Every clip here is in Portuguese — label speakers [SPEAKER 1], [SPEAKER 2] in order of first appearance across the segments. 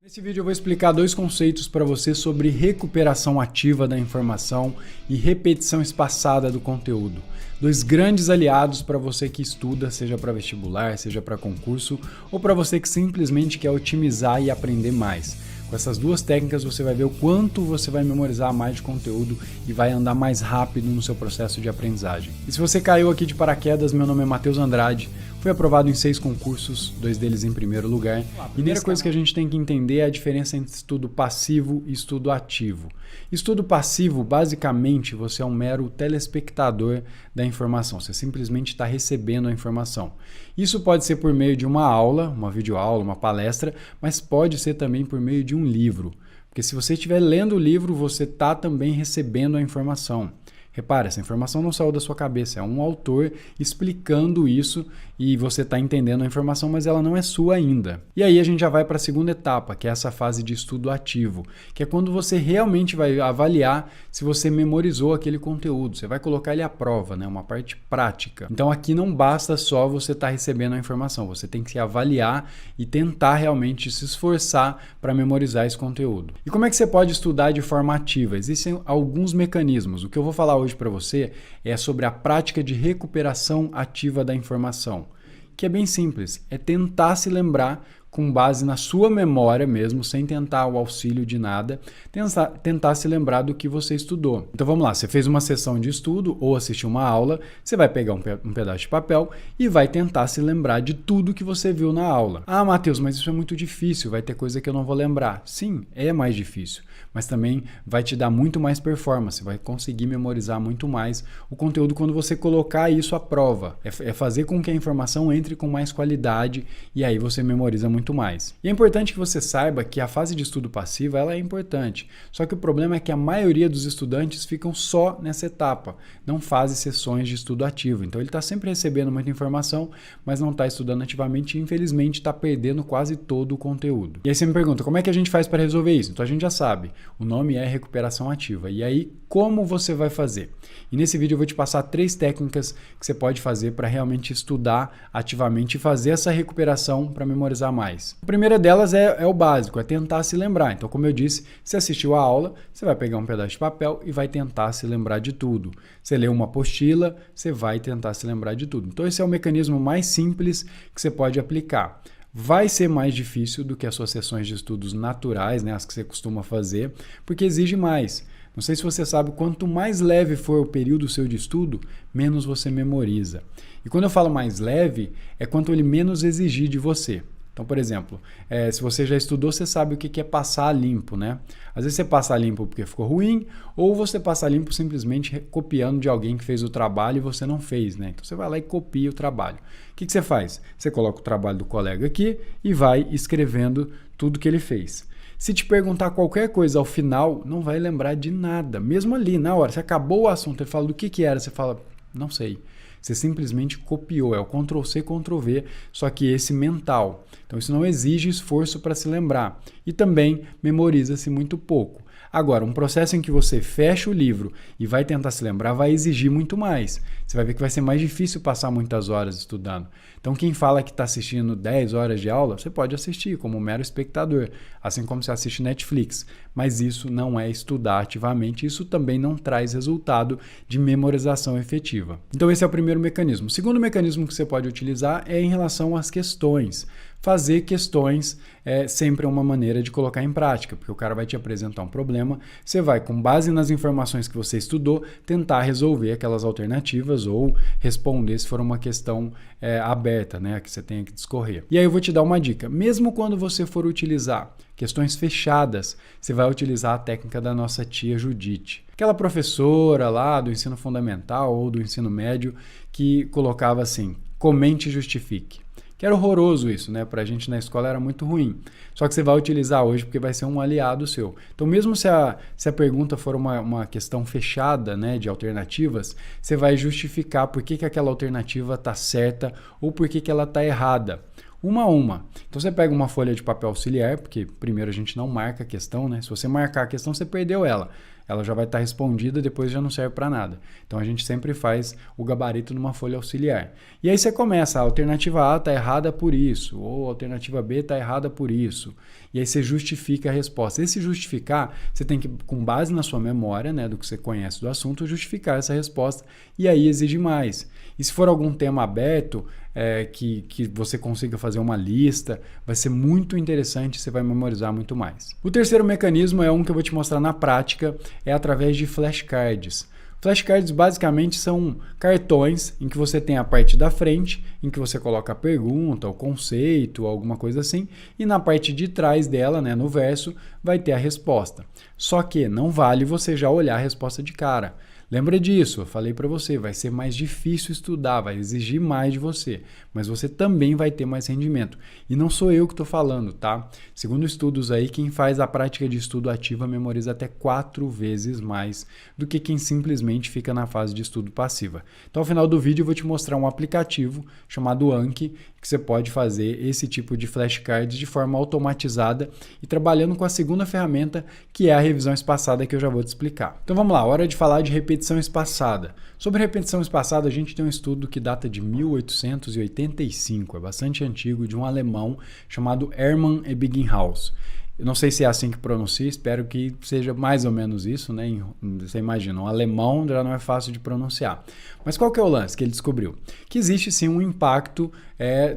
[SPEAKER 1] Nesse vídeo eu vou explicar dois conceitos para você sobre recuperação ativa da informação e repetição espaçada do conteúdo. Dois grandes aliados para você que estuda, seja para vestibular, seja para concurso, ou para você que simplesmente quer otimizar e aprender mais. Com essas duas técnicas você vai ver o quanto você vai memorizar mais de conteúdo e vai andar mais rápido no seu processo de aprendizagem. E se você caiu aqui de paraquedas, meu nome é Matheus Andrade, fui aprovado em 6 concursos, 2 deles em primeiro lugar. E a primeira coisa que a gente tem que entender é a diferença entre estudo passivo e estudo ativo. Estudo passivo, basicamente, você é um mero telespectador da informação, você simplesmente está recebendo a informação. Isso pode ser por meio de uma aula, uma videoaula, uma palestra, mas pode ser também por meio de um livro. Porque se você estiver lendo o livro, você está também recebendo a informação. Repare, essa informação não saiu da sua cabeça, é um autor explicando isso e você está entendendo a informação, mas ela não é sua ainda. E aí a gente já vai para a segunda etapa, que é essa fase de estudo ativo, que é quando você realmente vai avaliar se você memorizou aquele conteúdo, você vai colocar ele à prova, né? Uma parte prática. Então aqui não basta só você estar recebendo a informação, você tem que se avaliar e tentar realmente se esforçar para memorizar esse conteúdo. E como é que você pode estudar de forma ativa? Existem alguns mecanismos. O que eu vou falar hoje para você é sobre a prática de recuperação ativa da informação, que é bem simples, é tentar se lembrar com base na sua memória mesmo, sem tentar o auxílio de nada, tentar se lembrar do que você estudou. Então vamos lá, você fez uma sessão de estudo ou assistiu uma aula, você vai pegar um pedaço de papel e vai tentar se lembrar de tudo que você viu na aula. Ah, Matheus, mas isso é muito difícil, vai ter coisa que eu não vou lembrar. Sim, é mais difícil, mas também vai te dar muito mais performance, vai conseguir memorizar muito mais o conteúdo quando você colocar isso à prova. É fazer com que a informação entre com mais qualidade e aí você memoriza muito mais. E é importante que você saiba que a fase de estudo passivo ela é importante, só que o problema é que a maioria dos estudantes ficam só nessa etapa, não fazem sessões de estudo ativo. Então ele está sempre recebendo muita informação, mas não está estudando ativamente e infelizmente está perdendo quase todo o conteúdo. E aí você me pergunta, como é que a gente faz para resolver isso? Então a gente já sabe, o nome é recuperação ativa. E aí, como você vai fazer? E nesse vídeo eu vou te passar 3 técnicas que você pode fazer para realmente estudar ativamente e fazer essa recuperação para memorizar mais. A primeira delas é o básico, é tentar se lembrar. Então, como eu disse, você assistiu a aula, você vai pegar um pedaço de papel e vai tentar se lembrar de tudo. Você leu uma apostila, você vai tentar se lembrar de tudo. Então, esse é o mecanismo mais simples que você pode aplicar. Vai ser mais difícil do que as suas sessões de estudos naturais, né, as que você costuma fazer, porque exige mais. Não sei se você sabe, quanto mais leve for o período seu de estudo, menos você memoriza. E quando eu falo mais leve, é quanto ele menos exigir de você. Então, por exemplo, se você já estudou, você sabe o que é passar limpo, né? Às vezes você passa limpo porque ficou ruim, ou você passa limpo simplesmente copiando de alguém que fez o trabalho e você não fez, né? Então você vai lá e copia o trabalho. O que você faz? Você coloca o trabalho do colega aqui e vai escrevendo tudo que ele fez. Se te perguntar qualquer coisa ao final, não vai lembrar de nada. Mesmo ali, na hora, você acabou o assunto, ele fala do que era, você fala, não sei. Você simplesmente copiou, é o Ctrl+C, Ctrl+V, só que esse mental. Então isso não exige esforço para se lembrar e também memoriza-se muito pouco. Agora, um processo em que você fecha o livro e vai tentar se lembrar vai exigir muito mais. Você vai ver que vai ser mais difícil passar muitas horas estudando. Então, quem fala que está assistindo 10 horas de aula, você pode assistir como um mero espectador, assim como você assiste Netflix. Mas isso não é estudar ativamente, isso também não traz resultado de memorização efetiva. Então, esse é o primeiro mecanismo. O segundo mecanismo que você pode utilizar é em relação às questões. Fazer questões é sempre uma maneira de colocar em prática, porque o cara vai te apresentar um problema, você vai, com base nas informações que você estudou, tentar resolver aquelas alternativas ou responder se for uma questão aberta, né, que você tenha que discorrer. E aí eu vou te dar uma dica, mesmo quando você for utilizar questões fechadas, você vai utilizar a técnica da nossa tia Judite. Aquela professora lá do ensino fundamental ou do ensino médio que colocava assim, comente e justifique. Que era horroroso isso, né? Pra gente na escola era muito ruim. Só que você vai utilizar hoje porque vai ser um aliado seu. Então, mesmo se a pergunta for uma questão fechada, né, de alternativas, você vai justificar por que aquela alternativa está certa ou por que ela está errada. Uma a uma. Então você pega uma folha de papel auxiliar, porque primeiro a gente não marca a questão, né? Se você marcar a questão, você perdeu ela. ela já vai estar respondida, depois já não serve para nada. Então a gente sempre faz o gabarito numa folha auxiliar. E aí você começa, a alternativa A está errada por isso, ou a alternativa B está errada por isso. E aí você justifica a resposta. E se justificar, você tem que, com base na sua memória, né, do que você conhece do assunto, justificar essa resposta, e aí exige mais. E se for algum tema aberto, que você consiga fazer uma lista, vai ser muito interessante, você vai memorizar muito mais. O terceiro mecanismo é um que eu vou te mostrar na prática, é através de flashcards. Flashcards basicamente são cartões em que você tem a parte da frente, em que você coloca a pergunta, o conceito, alguma coisa assim, e na parte de trás dela, né, no verso, vai ter a resposta. Só que não vale você já olhar a resposta de cara. Lembra disso, eu falei para você, vai ser mais difícil estudar, vai exigir mais de você, mas você também vai ter mais rendimento. E não sou eu que estou falando, tá? Segundo estudos aí, quem faz a prática de estudo ativa memoriza até 4 vezes mais do que quem simplesmente fica na fase de estudo passiva. Então, ao final do vídeo, eu vou te mostrar um aplicativo chamado Anki, que você pode fazer esse tipo de flashcards de forma automatizada e trabalhando com a segunda ferramenta, que é a revisão espaçada, que eu já vou te explicar. Então vamos lá, hora de falar de repetição espaçada. Sobre repetição espaçada, a gente tem um estudo que data de 1885, é bastante antigo, de um alemão chamado Hermann Ebbinghaus. Eu não sei se é assim que pronuncia, espero que seja mais ou menos isso, né? Você imagina, um alemão já não é fácil de pronunciar. Mas qual que é o lance que ele descobriu? Que existe sim um impacto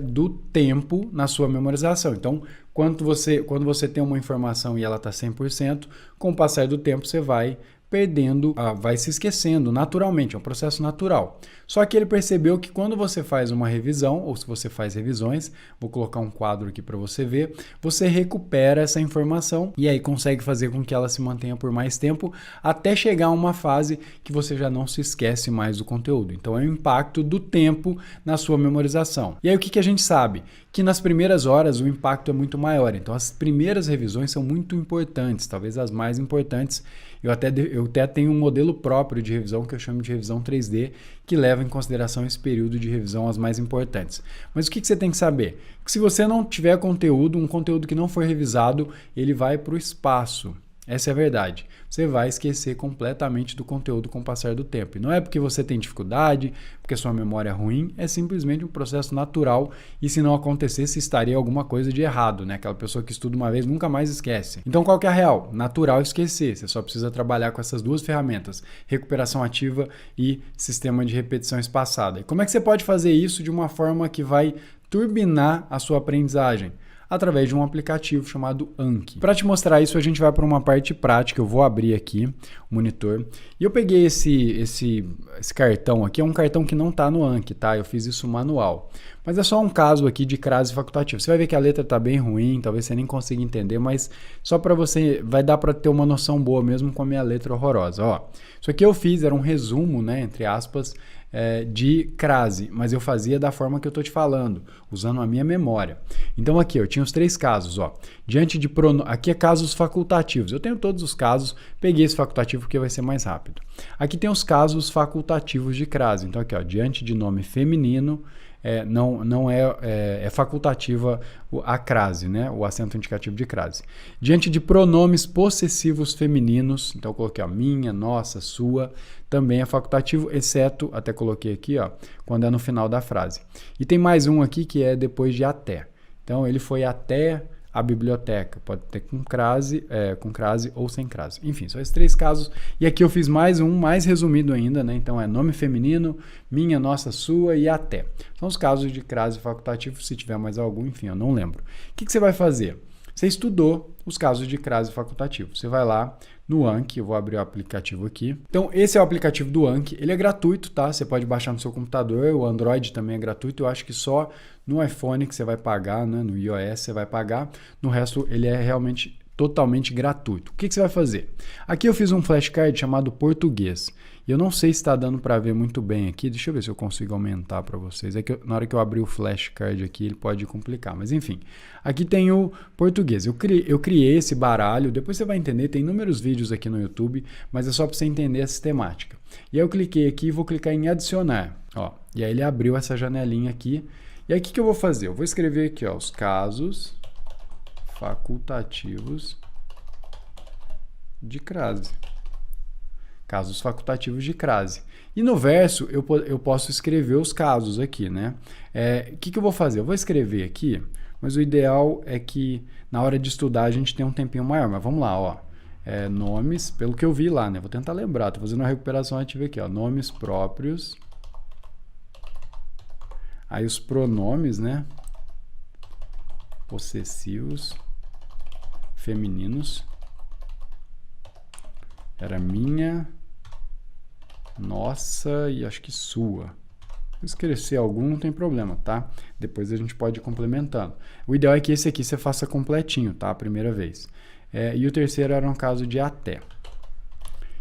[SPEAKER 1] do tempo na sua memorização. Então, quando você tem uma informação e ela está 100%, com o passar do tempo você vai perdendo, vai se esquecendo naturalmente, é um processo natural. Só que ele percebeu que quando você faz uma revisão, ou se você faz revisões, vou colocar um quadro aqui para você ver, você recupera essa informação e aí consegue fazer com que ela se mantenha por mais tempo, até chegar a uma fase que você já não se esquece mais do conteúdo. Então é o impacto do tempo na sua memorização. E aí o que a gente sabe? Que nas primeiras horas o impacto é muito maior. Então as primeiras revisões são muito importantes, talvez as mais importantes. Eu até tenho um modelo próprio de revisão que eu chamo de revisão 3D, que leva em consideração esse período de revisão as mais importantes. Mas o que você tem que saber? Que se você não tiver conteúdo, um conteúdo que não for revisado, ele vai para o espaço. Essa é a verdade. Você vai esquecer completamente do conteúdo com o passar do tempo. E não é porque você tem dificuldade, porque a sua memória é ruim, é simplesmente um processo natural e se não acontecesse, estaria alguma coisa de errado, né? Aquela pessoa que estuda uma vez nunca mais esquece. Então qual que é a real? Natural esquecer. Você só precisa trabalhar com essas duas ferramentas, recuperação ativa e sistema de repetição espaçada. E como é que você pode fazer isso de uma forma que vai turbinar a sua aprendizagem? Através de um aplicativo chamado Anki. Para te mostrar isso, a gente vai para uma parte prática. Eu vou abrir aqui o monitor. E eu peguei esse cartão aqui, é um cartão que não está no Anki, tá? Eu fiz isso manual. Mas é só um caso aqui de crase facultativa. Você vai ver que a letra está bem ruim, talvez você nem consiga entender, mas só para você, vai dar para ter uma noção boa mesmo com a minha letra horrorosa. Ó, isso aqui eu fiz, era um resumo, né, entre aspas, de crase, mas eu fazia da forma que eu estou te falando, usando a minha memória. Então aqui eu tinha os 3 casos, ó. Diante de aqui é casos facultativos. Eu tenho todos os casos, peguei esse facultativo porque vai ser mais rápido. Aqui tem os casos facultativos de crase. Então aqui, ó, diante de nome feminino, é facultativa a crase, né? O acento indicativo de crase. Diante de pronomes possessivos femininos, então eu coloquei a minha, nossa, sua, também é facultativo, exceto, até coloquei aqui, ó, quando é no final da frase. E tem mais um aqui que é depois de até. Então ele foi até a biblioteca, pode ter com crase ou sem crase. Enfim, são esses 3 casos. E aqui eu fiz mais um, mais resumido ainda, né? Então é nome feminino, minha, nossa, sua e até. São os casos de crase facultativo, se tiver mais algum, enfim, eu não lembro. O que você vai fazer? Você estudou os casos de crase facultativo. Você vai lá no Anki, eu vou abrir o aplicativo aqui. Então, esse é o aplicativo do Anki. Ele é gratuito, tá? Você pode baixar no seu computador, o Android também é gratuito. Eu acho que só no iPhone que você vai pagar, né? No iOS você vai pagar. No resto, ele é realmente totalmente gratuito. O que você vai fazer? Aqui eu fiz um flashcard chamado português. E eu não sei se está dando para ver muito bem aqui. Deixa eu ver se eu consigo aumentar para vocês. É que na hora que eu abrir o flashcard aqui, ele pode complicar. Mas enfim, aqui tem o português. Eu criei esse baralho. Depois você vai entender. Tem inúmeros vídeos aqui no YouTube. Mas é só para você entender a sistemática. E aí eu cliquei aqui e vou clicar em adicionar. Ó, e aí ele abriu essa janelinha aqui. E aí o que eu vou fazer? Eu vou escrever aqui, ó, os casos facultativos de crase. casos facultativos de crase. E no verso eu posso escrever os casos aqui, né? O que eu vou fazer? Eu vou escrever aqui, mas o ideal é que na hora de estudar a gente tenha um tempinho maior. Mas vamos lá, ó. Nomes, pelo que eu vi lá, né? Vou tentar lembrar, tô fazendo uma recuperação ativa aqui, ó. Nomes próprios. Aí os pronomes, né? Possessivos femininos. Era minha, nossa e acho que sua. Se esquecer algum, não tem problema, tá? Depois a gente pode ir complementando. O ideal é que esse aqui você faça completinho, tá? A primeira vez. E o terceiro era um caso de até.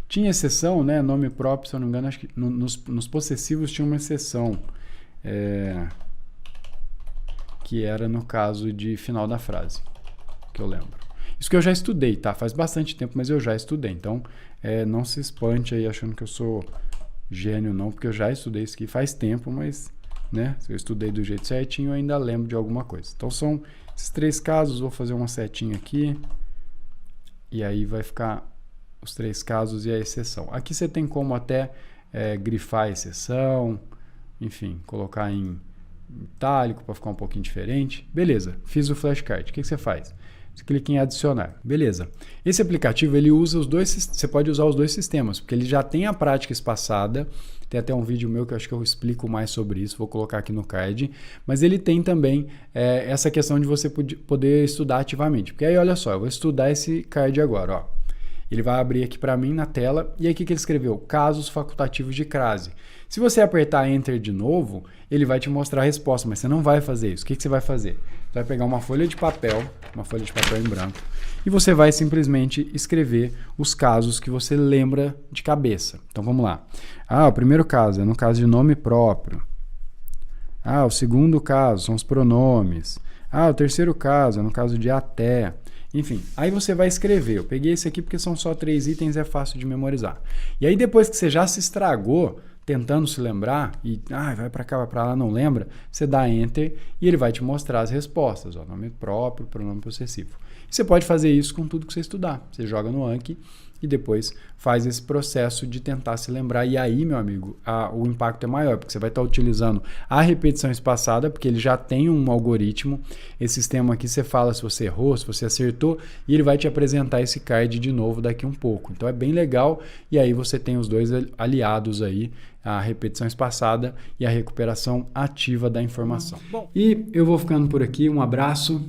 [SPEAKER 1] Tinha exceção, né? Nome próprio, se eu não me engano, acho que nos possessivos tinha uma exceção. Que era no caso de final da frase, que eu lembro. Isso que eu já estudei, tá? Faz bastante tempo, mas eu já estudei. Então, não se espante aí achando que eu sou gênio, não, porque eu já estudei isso aqui faz tempo, mas, né? Se eu estudei do jeito certinho, eu ainda lembro de alguma coisa. Então, são esses 3 casos. Vou fazer uma setinha aqui. E aí vai ficar os 3 casos e a exceção. Aqui você tem como até grifar a exceção, enfim, colocar em itálico para ficar um pouquinho diferente. Beleza, fiz o flashcard. O que você faz? Você clica em adicionar. Beleza. Esse aplicativo, ele usa os dois, você pode usar os 2 sistemas, porque ele já tem a prática espaçada. Tem até um vídeo meu que eu acho que eu explico mais sobre isso, vou colocar aqui no card. Mas ele tem também essa questão de você poder estudar ativamente. Porque aí, olha só, eu vou estudar esse card agora, ó. Ele vai abrir aqui para mim na tela. E aí, o que ele escreveu? Casos facultativos de crase. Se você apertar Enter de novo, ele vai te mostrar a resposta, mas você não vai fazer isso. O que você vai fazer? Você vai pegar uma folha de papel em branco, e você vai simplesmente escrever os casos que você lembra de cabeça. Então, vamos lá. O primeiro caso é no caso de nome próprio. O segundo caso são os pronomes. O terceiro caso é no caso de até. Enfim, aí você vai escrever. Eu peguei esse aqui porque são só 3 itens, é fácil de memorizar. E aí depois que você já se estragou tentando se lembrar e vai para cá, vai para lá, não lembra, você dá Enter e ele vai te mostrar as respostas. Ó, nome próprio, pronome possessivo. E você pode fazer isso com tudo que você estudar. Você joga no Anki e depois faz esse processo de tentar se lembrar. E aí, meu amigo, o impacto é maior, porque você vai estar utilizando a repetição espaçada, porque ele já tem um algoritmo. Esse sistema aqui você fala se você errou, se você acertou, e ele vai te apresentar esse card de novo daqui um pouco. Então é bem legal, e aí você tem os 2 aliados aí, a repetição espaçada e a recuperação ativa da informação. Bom, e eu vou ficando por aqui, um abraço.